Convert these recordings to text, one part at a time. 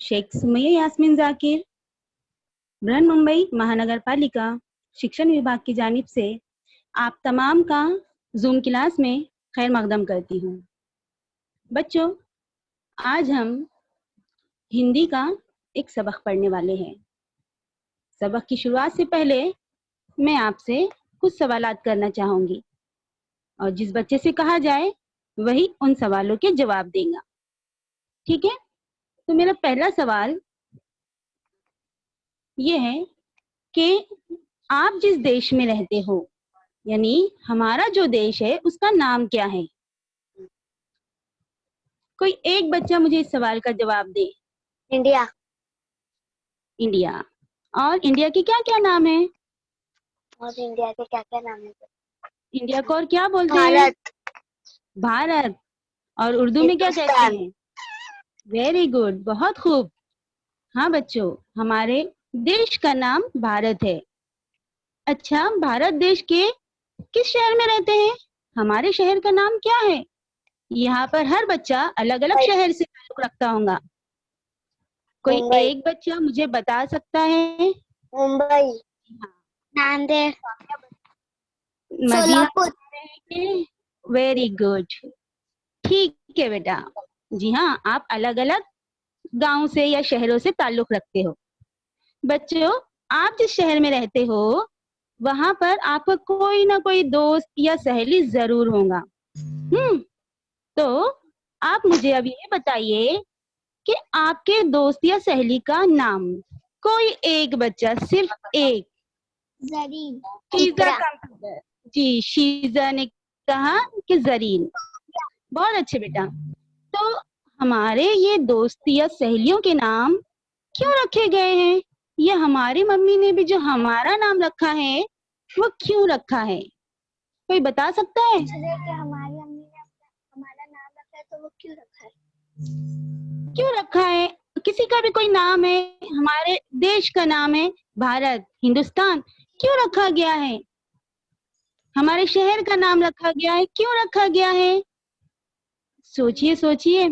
शेख सुमैया यास्मीन जाकिर, बृहन्मुंबई महानगर पालिका शिक्षण विभाग की जानिब से आप तमाम का जूम क्लास में खैर मकदम करती हूँ। बच्चों, आज हम हिंदी का एक सबक पढ़ने वाले हैं। सबक की शुरुआत से पहले मैं आपसे कुछ सवालात करना चाहूंगी और जिस बच्चे से कहा जाए वही उन सवालों के जवाब देगा। ठीक है? तो मेरा पहला सवाल ये है कि आप जिस देश में रहते हो, यानी हमारा जो देश है उसका नाम क्या है? कोई एक बच्चा मुझे इस सवाल का जवाब दे। इंडिया। इंडिया। और इंडिया के क्या क्या नाम है? और इंडिया के क्या क्या नाम है? इंडिया को और क्या बोलते हैं? भारत। भारत। और उर्दू में क्या कहते हैं? वेरी गुड, बहुत खूब। हाँ बच्चों, हमारे देश का नाम भारत है। अच्छा, भारत देश के किस शहर में रहते हैं? हमारे शहर का नाम क्या है? यहाँ पर हर बच्चा अलग अलग शहर से ताल्लुक रखता होगा। कोई एक बच्चा मुझे बता सकता है? मुंबई। नांदेड़। सोलापुर। वेरी गुड, ठीक है बेटा। जी हाँ, आप अलग अलग गांव से या शहरों से ताल्लुक रखते हो। बच्चों, आप जिस शहर में रहते हो वहां पर आपका कोई ना कोई दोस्त या सहेली जरूर होगा। तो आप मुझे अब ये बताइए कि आपके दोस्त या सहेली का नाम, कोई एक बच्चा, सिर्फ एक। जरीन। जी, शीजा ने कहा कि जरीन। बहुत अच्छे बेटा। तो हमारे ये दोस्त या सहेलियों के नाम क्यों रखे गए हैं? ये हमारी मम्मी ने भी जो हमारा नाम रखा है वो क्यों रखा है? कोई बता सकता है? हमारी अम्मी ने हमारा नाम रखा है तो वो क्यों रखा है? क्यों रखा है? किसी का भी कोई नाम है, हमारे देश का नाम है भारत, हिंदुस्तान, क्यों रखा गया है? हमारे शहर का नाम रखा गया है, क्यों रखा गया है? सोचिए सोचिए,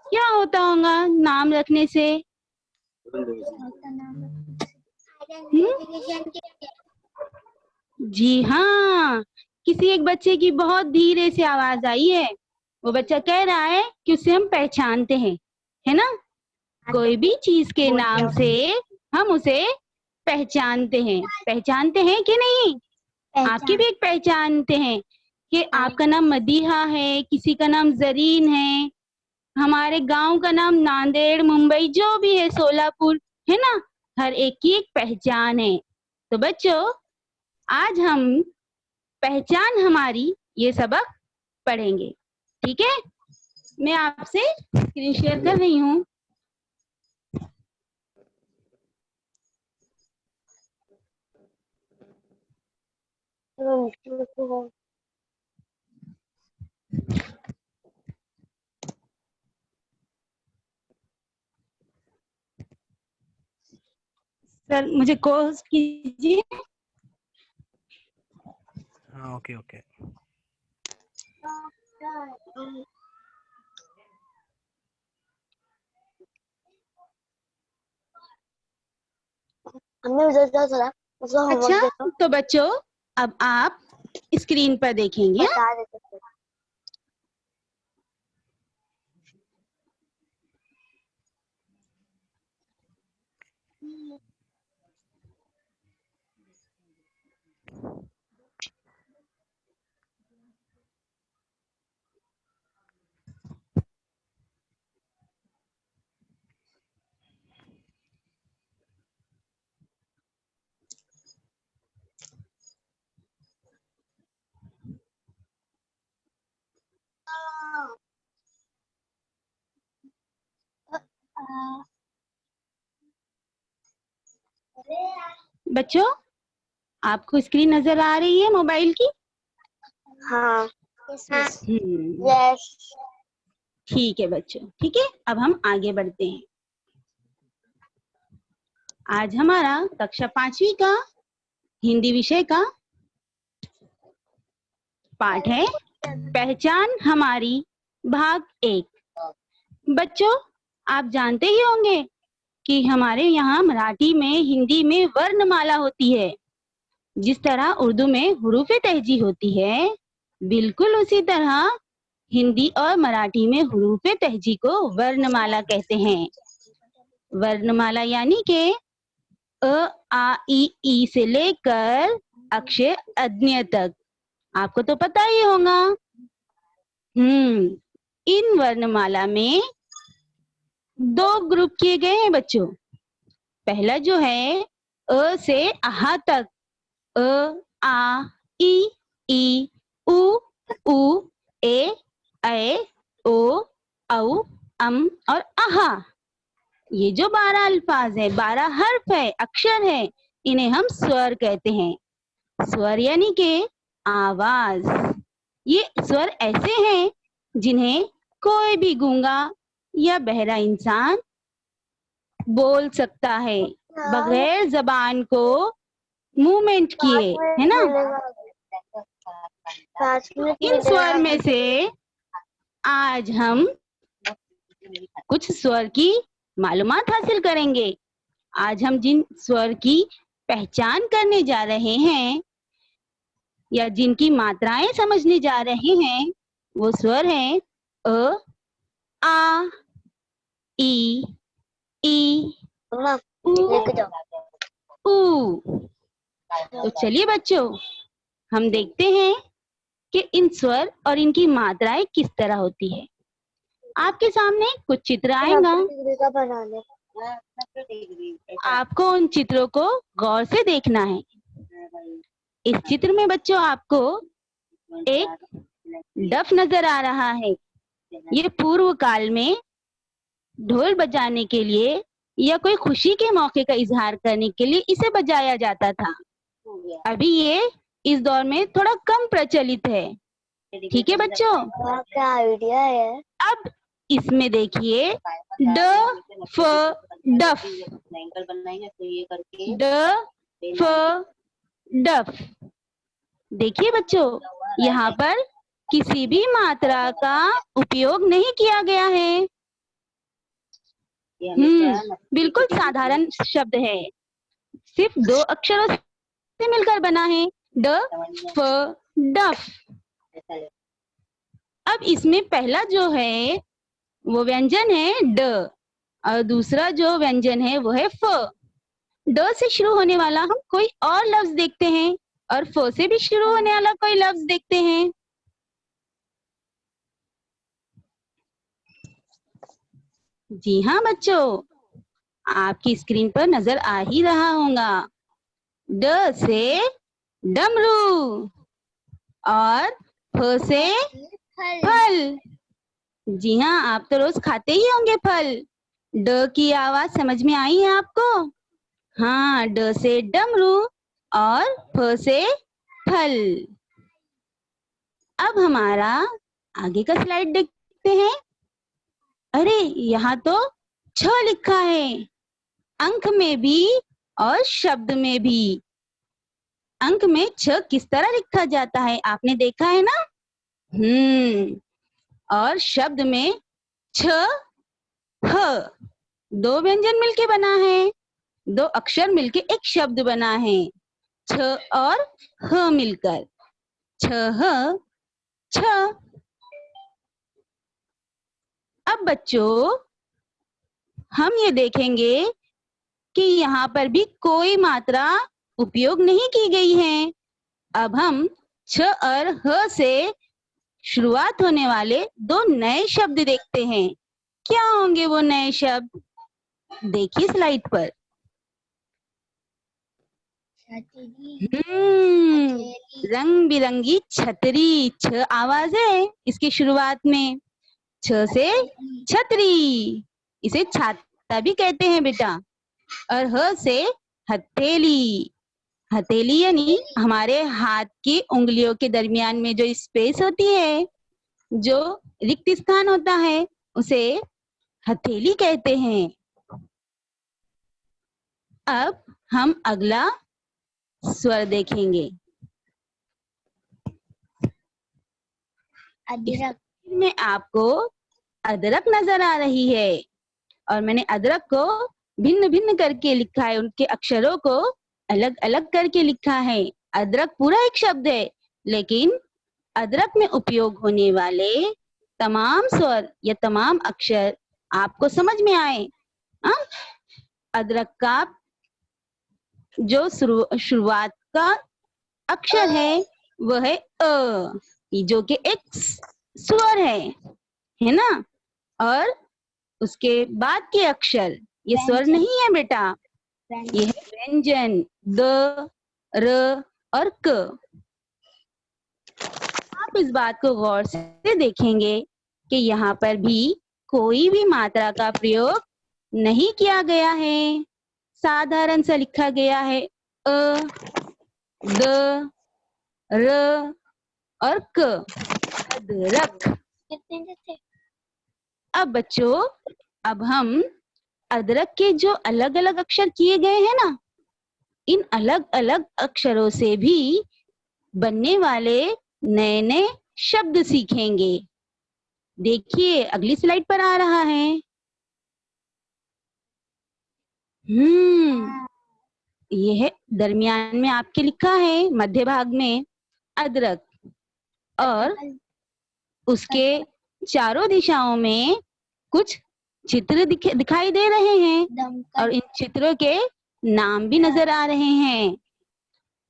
क्या होता होगा नाम रखने से? जी हाँ, किसी एक बच्चे की बहुत धीरे से आवाज आई है। वो बच्चा कह रहा है कि उसे हम पहचानते हैं, है ना? कोई भी चीज के नाम से हम उसे पहचानते हैं। पहचानते हैं कि नहीं? आपकी भी एक पहचानते हैं कि आपका नाम मदीहा है, किसी का नाम जरीन है, हमारे गांव का नाम नांदेड़, मुंबई, जो भी है, सोलापुर, है ना? हर एक की एक पहचान है। तो बच्चों, आज हम पहचान हमारी ये सबक पढ़ेंगे। ठीक है? मैं आपसे स्क्रीन शेयर कर रही हूँ। सर मुझे कॉल कीजिए। हाँ, ओके ओके। अच्छा, तो बच्चों अब आप स्क्रीन पर देखेंगे। बच्चों, आपको स्क्रीन नजर आ रही है मोबाइल की? हाँ। यस। ठीक है बच्चों, ठीक है, अब हम आगे बढ़ते हैं। आज हमारा कक्षा 5वीं का हिंदी विषय का पाठ है पहचान हमारी, भाग 1। बच्चों, आप जानते ही होंगे कि हमारे यहाँ मराठी में, हिंदी में वर्णमाला होती है। जिस तरह उर्दू में हुरूफ़े तहजी होती है, बिल्कुल उसी तरह हिंदी और मराठी में हुरूफ़े तहजी को वर्णमाला कहते हैं। वर्णमाला यानी कि अ, आ, ई से लेकर अक्षर अज्ञ तक। आपको तो पता ही होगा। इन वर्णमाला में 2 ग्रुप किए गए हैं बच्चों। पहला जो है अ से आहा तक, अ, आ, ई, उ, ए, ओ, औ, और आहा। ये जो 12 अल्फाज है, 12 हर्फ है, अक्षर है, इन्हें हम स्वर कहते हैं। स्वर यानी कि आवाज। ये स्वर ऐसे हैं जिन्हें कोई भी गूंगा या बहरा इंसान बोल सकता है बगैर जबान को मूवमेंट किए, है ना। इन स्वर में से आज हम कुछ स्वर की मालूमात हासिल करेंगे। आज हम जिन स्वर की पहचान करने जा रहे हैं या जिनकी मात्राएं समझने जा रहे हैं, वो स्वर हैं अ, आ, ई, उ। तो चलिए बच्चों, हम देखते हैं कि इन स्वर और इनकी मात्राएं किस तरह होती है। आपके सामने कुछ चित्र आएगा। आपको उन चित्रों को गौर से देखना है। इस चित्र में बच्चों आपको एक डफ नजर आ रहा है। ये पूर्व काल में ढोल बजाने के लिए या कोई खुशी के मौके का इजहार करने के लिए इसे बजाया जाता था। अभी ये इस दौर में थोड़ा कम प्रचलित है। ठीक है बच्चों, क्या आइडिया है? अब इसमें देखिए ड फ डफ, ड फ डफ। देखिए बच्चों, यहाँ पर किसी भी मात्रा का उपयोग नहीं किया गया है। बिल्कुल साधारण शब्द है, सिर्फ 2 अक्षरों से मिलकर बना है, ड फ डफ। अब इसमें पहला जो है वो व्यंजन है ड और दूसरा जो व्यंजन है वो है फ। ड से शुरू होने वाला हम कोई और लफ्ज देखते हैं और फ से भी शुरू होने वाला कोई लफ्ज देखते हैं। जी हाँ बच्चों, आपकी स्क्रीन पर नजर आ ही रहा होगा। ड से डमरू और फ से फल। जी हाँ, आप तो रोज खाते ही होंगे फल। ड की आवाज समझ में आई है आपको? हाँ, ड से डमरू और फ से फल। अब हमारा आगे का स्लाइड देखते हैं। अरे यहाँ तो 6 लिखा है, अंक में भी और शब्द में भी। अंक में 6 किस तरह लिखा जाता है आपने देखा है ना। और शब्द में छ ह, 2 व्यंजन मिलके बना है, 2 अक्षर मिलके एक शब्द बना है, छ और ह मिलकर छह छ। अब बच्चों हम ये देखेंगे कि यहाँ पर भी कोई मात्रा उपयोग नहीं की गई है। अब हम छ और ह से शुरुआत होने वाले 2 नए शब्द देखते हैं। क्या होंगे वो नए शब्द? देखिए स्लाइड पर। रंग बिरंगी छतरी, छ आवाज है इसकी शुरुआत में। छ से छतरी, इसे छाता भी कहते हैं बेटा। और ह से हथेली। हथेली यानी हमारे हाथ की उंगलियों के दरमियान में जो स्पेस होती है, जो रिक्त स्थान होता है, उसे हथेली कहते हैं। अब हम अगला स्वर देखेंगे। में आपको अदरक नजर आ रही है और मैंने अदरक को भिन्न भिन्न करके लिखा है, उनके अक्षरों को अलग अलग करके लिखा है। अदरक पूरा एक शब्द है, लेकिन अदरक में उपयोग होने वाले तमाम स्वर या तमाम अक्षर आपको समझ में आए। अदरक का जो शुरुआत का अक्षर है वह है अ, जो कि एक स्वर है ना। और उसके बाद के अक्षर ये स्वर नहीं है बेटा, ये है व्यंजन द, र और क। आप इस बात को गौर से देखेंगे कि यहाँ पर भी कोई भी मात्रा का प्रयोग नहीं किया गया है, साधारण सा लिखा गया है अ, द, र और क, अदरक। अब बच्चों, अब हम अदरक के जो अलग अलग अक्षर किए गए हैं ना, इन अलग अलग अक्षरों से भी बनने वाले नए नए शब्द सीखेंगे। देखिए अगली स्लाइड पर आ रहा है। ये है दरमियान में आपके लिखा है, मध्य भाग में अदरक, और उसके चारों दिशाओं में कुछ चित्र दिखाई दे रहे हैं और इन चित्रों के नाम भी नजर आ रहे हैं।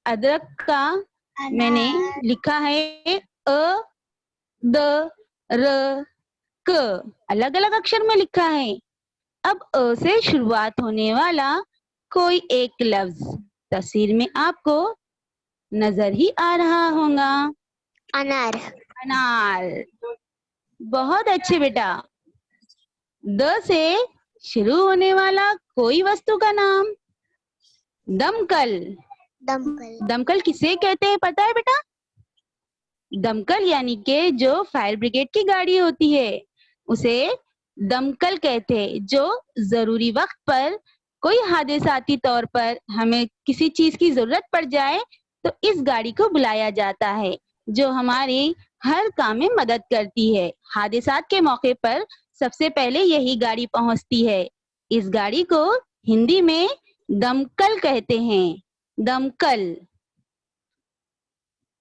अदरक का मैंने लिखा है अ, द, र, क, अलग अलग अक्षर में लिखा है। अब अ से शुरुआत होने वाला कोई एक लफ्ज तस्वीर में आपको नजर ही आ रहा होगा। अनार। अनार, बहुत अच्छे बेटा। द से शुरू होने वाला कोई वस्तु का नाम। दमकल। दमकल किसे कहते हैं पता है बेटा? दमकल यानी के जो फायर ब्रिगेड की गाड़ी होती है उसे दमकल कहते हैं। जो जरूरी वक्त पर कोई हादसाती तौर पर हमें किसी चीज की जरूरत पड़ जाए तो इस गाड़ी को बुलाया जाता है, जो हमारी हर काम में मदद करती है। हादसात के मौके पर सबसे पहले यही गाड़ी पहुंचती है। इस गाड़ी को हिंदी में दमकल कहते हैं, दमकल।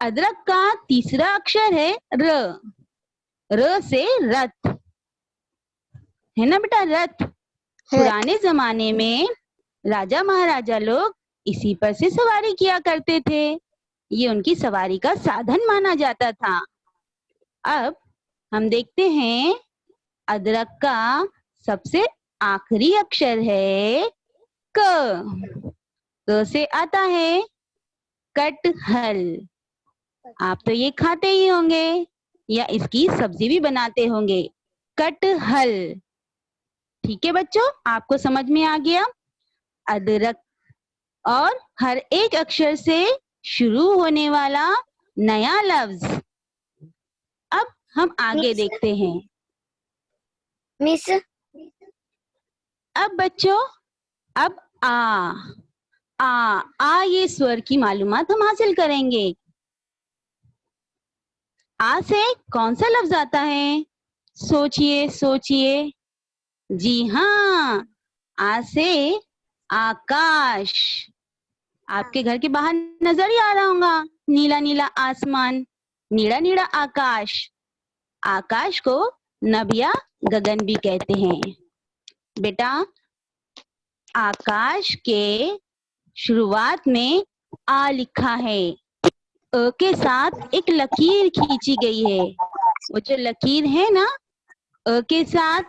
अदरक का तीसरा अक्षर है र। र से रथ, है ना बेटा, रथ। पुराने जमाने में राजा महाराजा लोग इसी पर से सवारी किया करते थे, ये उनकी सवारी का साधन माना जाता था। अब हम देखते हैं अदरक का सबसे आखिरी अक्षर है क। क से आता है कटहल। आप तो ये खाते ही होंगे या इसकी सब्जी भी बनाते होंगे, कटहल। ठीक है बच्चों, आपको समझ में आ गया अदरक और हर एक अक्षर से शुरू होने वाला नया लफ्ज। अब हम आगे देखते हैं। मिस, अब बच्चों, अब आ ये स्वर की मालूमात हम हासिल करेंगे। आ से कौन सा लफ्ज आता है? सोचिए सोचिए। जी हाँ, आ से आकाश। आपके घर के बाहर नजर ही आ रहा होगा नीला नीला आसमान, नीला नीला आकाश। आकाश को नभ या गगन भी कहते हैं। बेटा, आकाश के शुरुआत में आ लिखा है, अ के साथ एक लकीर खींची गई है। वो जो लकीर है ना अ के साथ,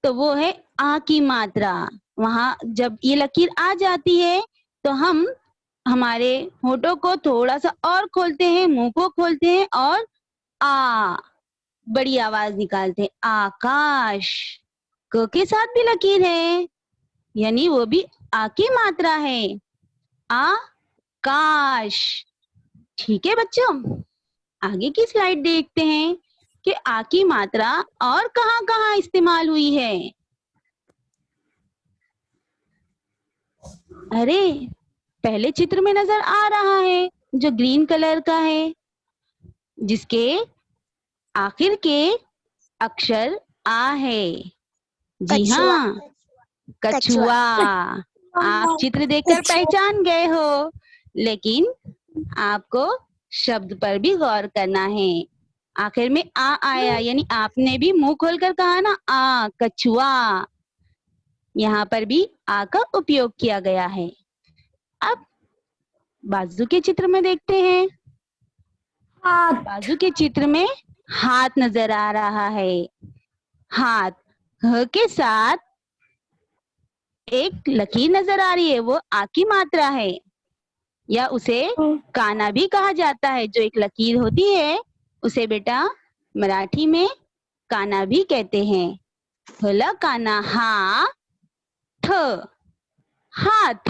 तो वो है आ की मात्रा। वहां जब ये लकीर आ जाती है तो हम हमारे होठों को थोड़ा सा और खोलते हैं, मुंह को खोलते हैं और आ बड़ी आवाज निकालते हैं, आकाश। क के साथ भी लकीर है, यानी वो भी आ की मात्रा है, आकाश। ठीक है बच्चों, आगे की स्लाइड देखते हैं कि आ की मात्रा और कहाँ कहाँ इस्तेमाल हुई है। अरे, पहले चित्र में नजर आ रहा है जो ग्रीन कलर का है, जिसके आखिर के अक्षर आ है। जी कछुआ। हाँ, कछुआ। आप चित्र देखकर पहचान गए हो, लेकिन आपको शब्द पर भी गौर करना है। आखिर में आ आया, यानी आपने भी मुंह खोलकर कहा ना, आ कछुआ। यहाँ पर भी आ का उपयोग किया गया है। अब बाजू के चित्र में देखते हैं। बाजू के चित्र में हाथ नजर आ रहा है। हाथ, ह के साथ एक लकीर नजर आ रही है, वो आ की मात्रा है, या उसे काना भी कहा जाता है। जो एक लकीर होती है उसे बेटा मराठी में काना भी कहते हैं। हला काना हा ठ, हाथ।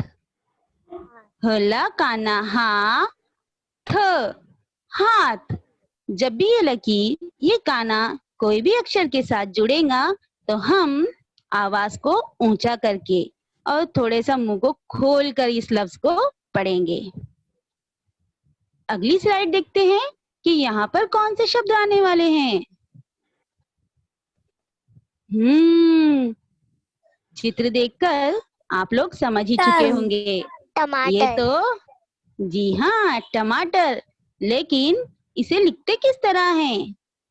हला काना हा ठ, हाथ। जब भी ये लकीर, ये काना कोई भी अक्षर के साथ जुड़ेगा तो हम आवाज को ऊंचा करके और थोड़े सा मुंह को खोल कर इस लफ्ज को पढ़ेंगे। अगली स्लाइड देखते हैं कि यहाँ पर कौन से शब्द आने वाले हैं। चित्र देखकर आप लोग समझ ही चुके होंगे। ये टमाटर। तो जी हाँ, टमाटर। लेकिन इसे लिखते किस तरह है,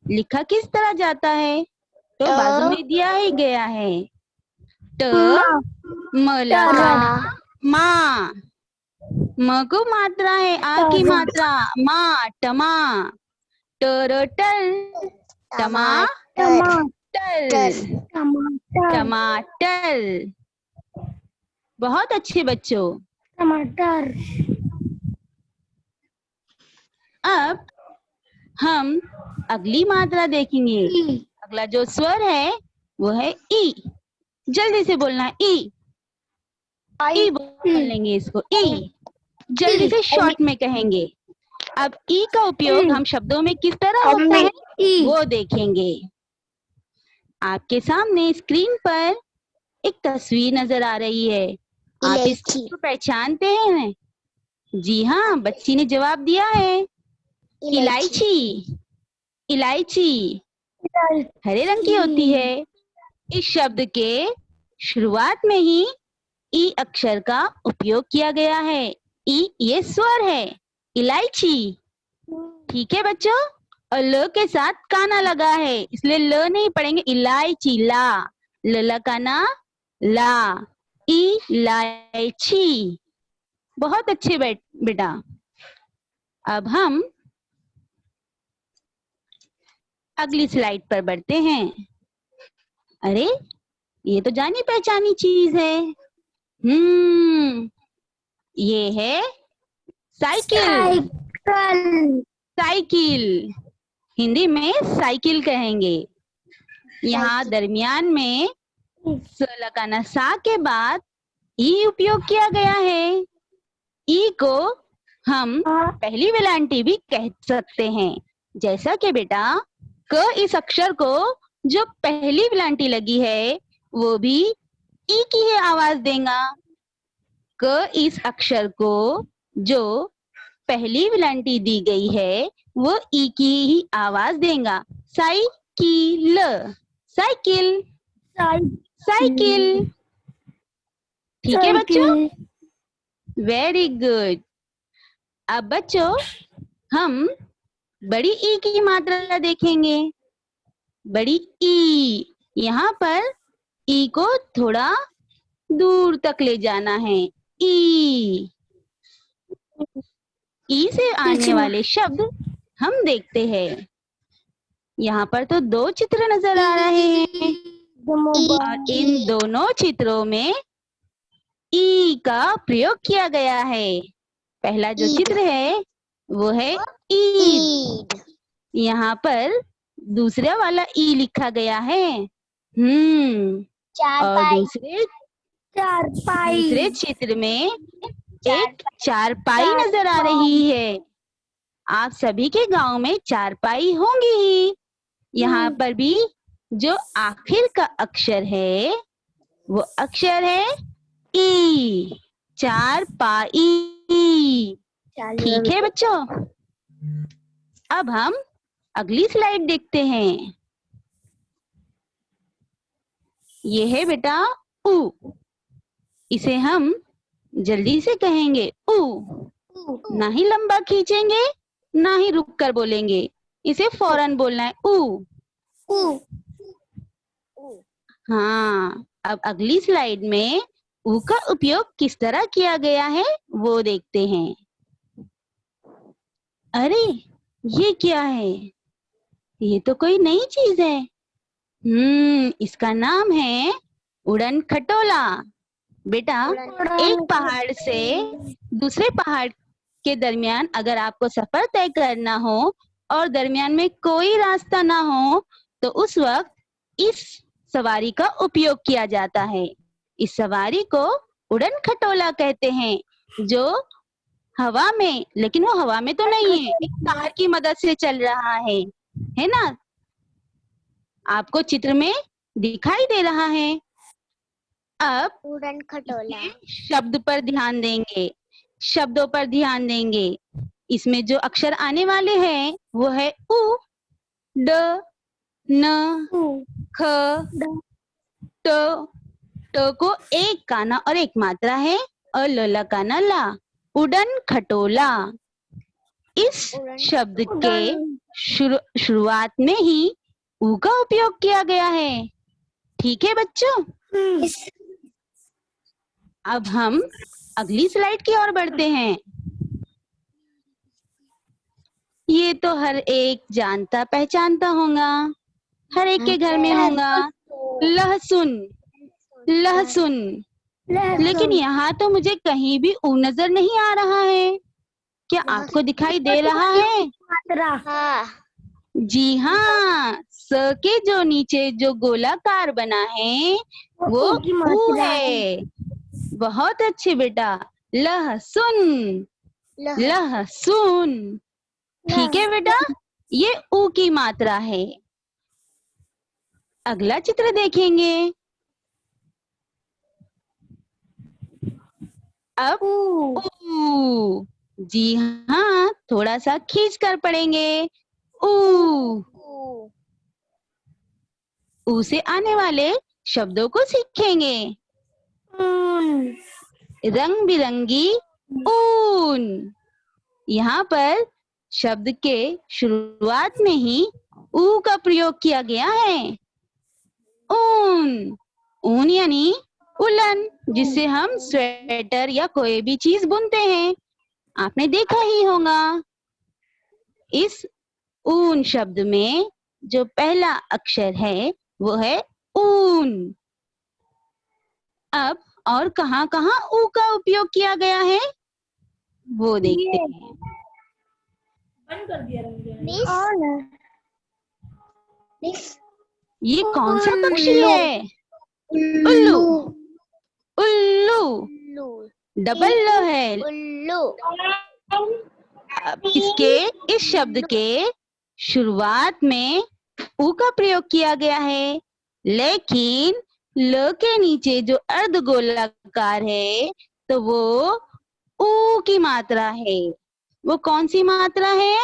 लिखा किस तरह जाता है? तो बाजू में दिया ही गया है। ट मला काना मा, म को मात्रा है, आ की मात्रा, मा टमा। टरटल, टमाटर, टमाटर। बहुत अच्छे बच्चों। टमाटर। अब हम अगली मात्रा देखेंगे। अगला जो स्वर है वो है ई। जल्दी से बोलना है, ई। ई बोल लेंगे इसको, ई। जल्दी से शॉर्ट में कहेंगे। अब ई का उपयोग हम शब्दों में किस तरह होता है वो देखेंगे। आपके सामने स्क्रीन पर एक तस्वीर नजर आ रही है। आप इस चित्र को पहचानते हैं? जी हाँ, बच्ची ने जवाब दिया है, इलायची। इलायची हरे रंग की होती है। इस शब्द के शुरुआत में ही ई अक्षर का उपयोग किया गया है। ई ये स्वर है, इलायची। ठीक है बच्चों, और ल के साथ काना लगा है, इसलिए ल नहीं पढ़ेंगे, इलायची। ला, ल काना ला, इलायची। बहुत अच्छे बेटा। अब हम अगली स्लाइड पर बढ़ते हैं। अरे, ये तो जानी पहचानी चीज है। ये है साइकिल। साइकिल हिंदी में साइकिल कहेंगे। यहाँ दरमियान में स लगाना, सा के बाद ई उपयोग किया गया है। ई को हम पहली विलांटी भी कह सकते हैं। जैसा कि बेटा क इस अक्षर को जो पहली विलांटी लगी है वो भी ई की ही आवाज देगा। क इस अक्षर को जो पहली विलांटी दी गई है वो ई की ही आवाज देगा। Cycle, cycle, cycle. ठीक है बच्चों, वेरी गुड। अब बच्चों हम बड़ी ई की मात्रा देखेंगे। बड़ी ई, यहाँ पर ई को थोड़ा दूर तक ले जाना है। ई, ई से आने वाले शब्द हम देखते हैं। यहाँ पर तो दो चित्र नजर आ रहे हैं और इन दोनों चित्रों में ई का प्रयोग किया गया है। पहला जो चित्र है वो है ईद। यहाँ पर दूसरा वाला ई लिखा गया है। और दूसरे चित्र में एक चारपाई नजर आ रही है। आप सभी के गांव में चारपाई होंगी ही। यहाँ पर भी जो आखिर का अक्षर है वो अक्षर है ई, चारपाई। ठीक है बच्चों, अब हम अगली स्लाइड देखते हैं। ये है बेटा उ। इसे हम जल्दी से कहेंगे उ। ना ही लंबा खींचेंगे, ना ही रुक कर बोलेंगे। इसे फौरन बोलना है उ। हाँ, अब अगली स्लाइड में उ का उपयोग किस तरह किया गया है वो देखते हैं। अरे ये क्या है? ये तो कोई नई चीज है। इसका नाम है उड़न खटोला। बेटा एक पहाड़ से दूसरे पहाड़ के दरमियान अगर आपको सफर तय करना हो और दरमियान में कोई रास्ता ना हो तो उस वक्त इस सवारी का उपयोग किया जाता है। इस सवारी को उड़न खटोला कहते हैं, जो हवा में, लेकिन वो हवा में तो नहीं है, एक तार की मदद से चल रहा है ना? आपको चित्र में दिखाई दे रहा है। अब उड़न खटोला शब्द पर ध्यान देंगे, शब्दों पर ध्यान देंगे। इसमें जो अक्षर आने वाले हैं वो है उ, ड, न, ख, ट। ट को एक काना और एक मात्रा है और ल काना ला। उड़न खटोला। इस शब्द के शुरुआत में ही उ का उपयोग किया गया है। ठीक है बच्चों? अब हम अगली स्लाइड की ओर बढ़ते हैं। ये तो हर एक जानता पहचानता होगा, हर एक के घर में होगा। लहसुन, लहसुन। लेकिन यहाँ तो मुझे कहीं भी उ नजर नहीं आ रहा है। क्या आपको दिखाई दे रहा है? हाँ। जी हाँ, स के जो नीचे जो गोलाकार बना है वो उ है। बहुत अच्छे बेटा, लहसुन, लहसुन। ठीक है बेटा, ये उ की मात्रा है। अगला चित्र देखेंगे। अब उ। जी हाँ, थोड़ा सा खींच कर पढ़ेंगे। उ। उ से आने वाले शब्दों को सीखेंगे। रंग बिरंगी ऊन। यहाँ पर शब्द के शुरुआत में ही उ का प्रयोग किया गया है। ऊन, ऊन यानी उलन, जिससे हम स्वेटर या कोई भी चीज बुनते हैं। आपने देखा ही होगा। इस ऊन शब्द में जो पहला अक्षर है वो है ऊन। अब और कहाँ कहाँ उ का उपयोग किया गया है वो देखते हैं। बंद कर दिया ये कौन सा पक्षी है? उल्लू। उल्लू, डबल लो है। उल्लू। अब इस शब्द के शुरुआत में उ का प्रयोग किया गया है, लेकिन ल के नीचे जो अर्ध गोलाकार है तो वो उ की मात्रा है। वो कौन सी मात्रा है?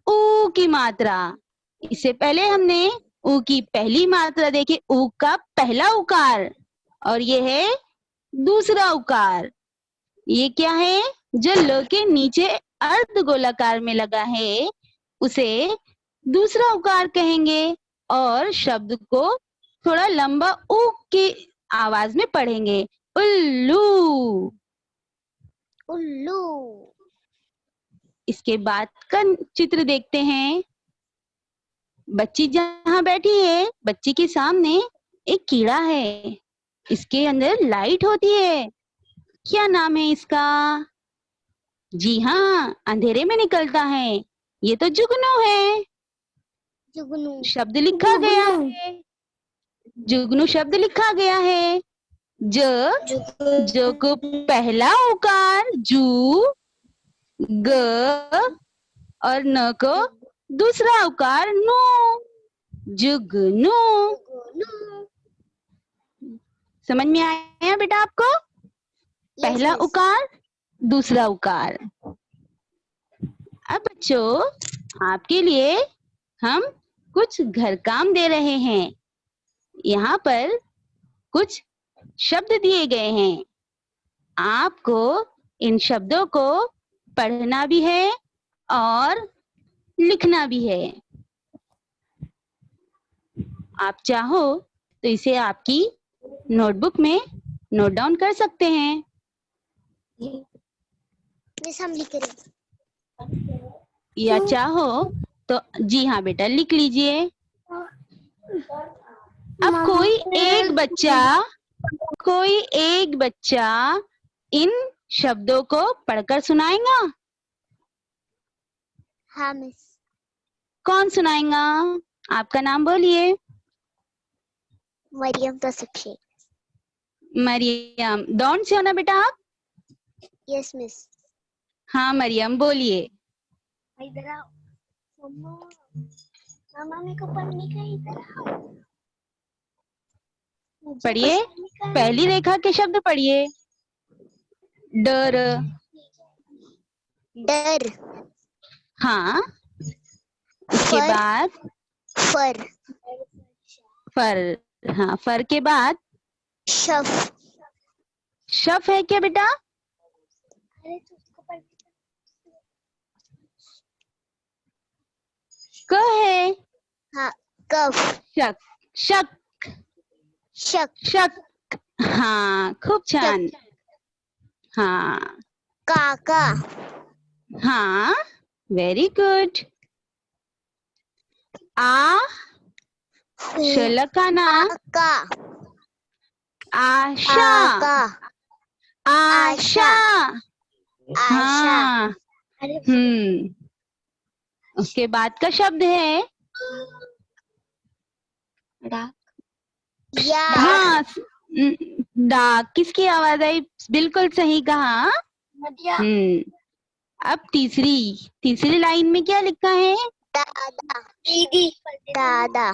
उ की मात्रा। इससे पहले हमने उ की पहली मात्रा देखी, उ का पहला उकार, और ये है दूसरा उकार। ये क्या है? जो ल के नीचे अर्ध गोलाकार में लगा है उसे दूसरा उकार कहेंगे और शब्द को थोड़ा लंबा उ की आवाज में पढ़ेंगे। उल्लू। उल्लू। इसके बाद का चित्र देखते हैं। बच्ची जहाँ बैठी है, बच्ची के सामने एक कीड़ा है। इसके अंदर लाइट होती है। क्या नाम है इसका? जी हाँ, अंधेरे में निकलता है। ये तो जुगनू है। जुगनू। शब्द लिखा गया है। जुगनू शब्द लिखा गया है। ज को पहला उकार जू, ग, और न को दूसरा उकार नो, जुगनू। समझ में आया बेटा आपको? पहला उकार, दूसरा उकार। अब बच्चों, आपके लिए हम कुछ घर काम दे रहे हैं। यहाँ पर कुछ शब्द दिए गए हैं। आपको इन शब्दों को पढ़ना भी है और लिखना भी है। आप चाहो तो इसे आपकी नोटबुक में नोट डाउन कर सकते हैं। मिस हम लिख रहे या चाहो तो जी हाँ बेटा लिख लीजिए। अब कोई एक बच्चा इन शब्दों को पढ़कर सुनाएगा। हाँ मिस। कौन सुनाएगा? आपका नाम बोलिए। मरियम तौसीफ शेख। मरियम, डॉन से हो ना बेटा आप? Yes miss. हाँ मरियम बोलिए। इधर आओ। मामा मेरे को पढ़ने का इधर आओ। पढ़िए, पहली रेखा के शब्द पढ़िए। डर। डर। हाँ, उसके बाद फर। फर। हाँ, फर के बाद शफ। शफ है क्या बेटा? क है। हाँ, कफ। शक। शक। शक। शक। हाँ, खूब छान। हाँ। काका। हाँ, वेरी गुड। आ शलकाना। का। आशा। आशा। आशा। हाँ। उसके बाद का शब्द है हाँ, डाक। किसकी आवाज आई? बिल्कुल सही कहा। अब तीसरी लाइन में क्या लिखा है? दादा। दीदी। दादा।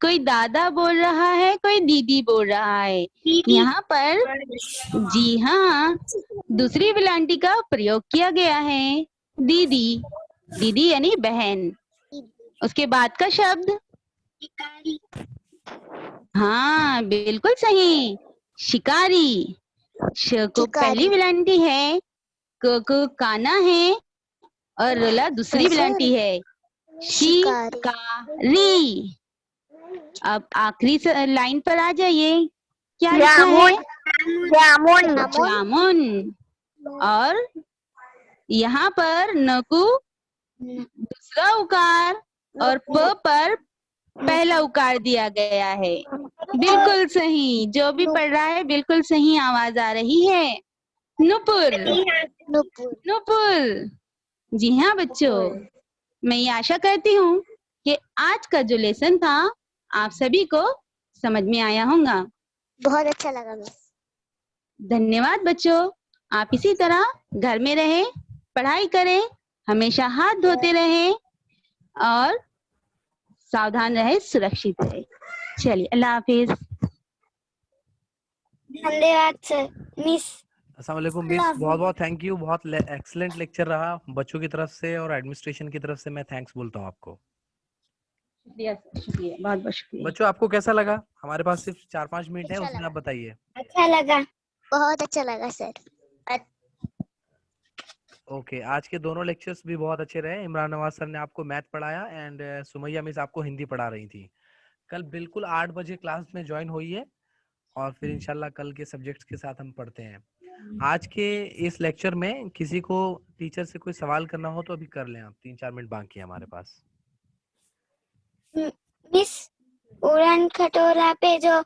कोई दादा बोल रहा है, कोई दीदी बोल रहा है। यहाँ पर जी हाँ, दूसरी विलांटी का प्रयोग किया गया है। दीदी। दीदी यानी बहन। उसके बाद का शब्द हाँ बिल्कुल सही, शिकारी। श को पहली विलांटी है, क को काना है और रोला दूसरी विलांटी है। शिकारी। अब आखिरी लाइन पर आ जाइए। क्या लिखा है? जामुन। जामुन। और यहाँ पर न को दूसरा उकार और प पर पहला उकार दिया गया है। बिल्कुल सही, जो भी पढ़ रहा है बिल्कुल सही आवाज आ रही है। नुपुर। नुपुर। जी हाँ बच्चों, मैं ये आशा करती हूँ कि आज का जो लेसन था आप सभी को समझ में आया होगा। बहुत अच्छा लगा मिस। धन्यवाद बच्चों। आप इसी तरह घर में रहें, पढ़ाई करें, हमेशा हाथ धोते रहें और सावधान रहे, सुरक्षित रहे। चलिए, अल्लाह हाफिज। धन्यवाद सर। मिस अस्सलाम वालेकुम मिस, बहुत बहुत थैंक यू। बहुत एक्सीलेंट लेक्चर रहा बच्चों की तरफ से और एडमिनिस्ट्रेशन की तरफ से। मैं थैंक्स बोलता हूँ आपको। शुक्रिया, शुक्रिया, बहुत बहुत शुक्रिया। बच्चों आपको कैसा लगा? हमारे पास सिर्फ 4-5 मिनट है, उसमें आप बताइए। अच्छा लगा, बहुत अच्छा लगा सर। ओके, आज के दोनों लेक्चर्स भी बहुत अच्छे रहे। इमरान नवाज सर ने आपको मैथ पढ़ाया एंड सुमैया मिस आपको हिंदी पढ़ा रही थी। कल बिल्कुल 8 बजे क्लास में ज्वाइन होइए और फिर इंशाल्लाह कल के सब्जेक्ट्स के साथ हम पढ़ते हैं। आज के इस लेक्चर में किसी को टीचर से कोई सवाल करना हो तो अभी कर लें आप। 3-4 मिनट बाकी है हमारे पास। मिस उड़न खटोला पे जो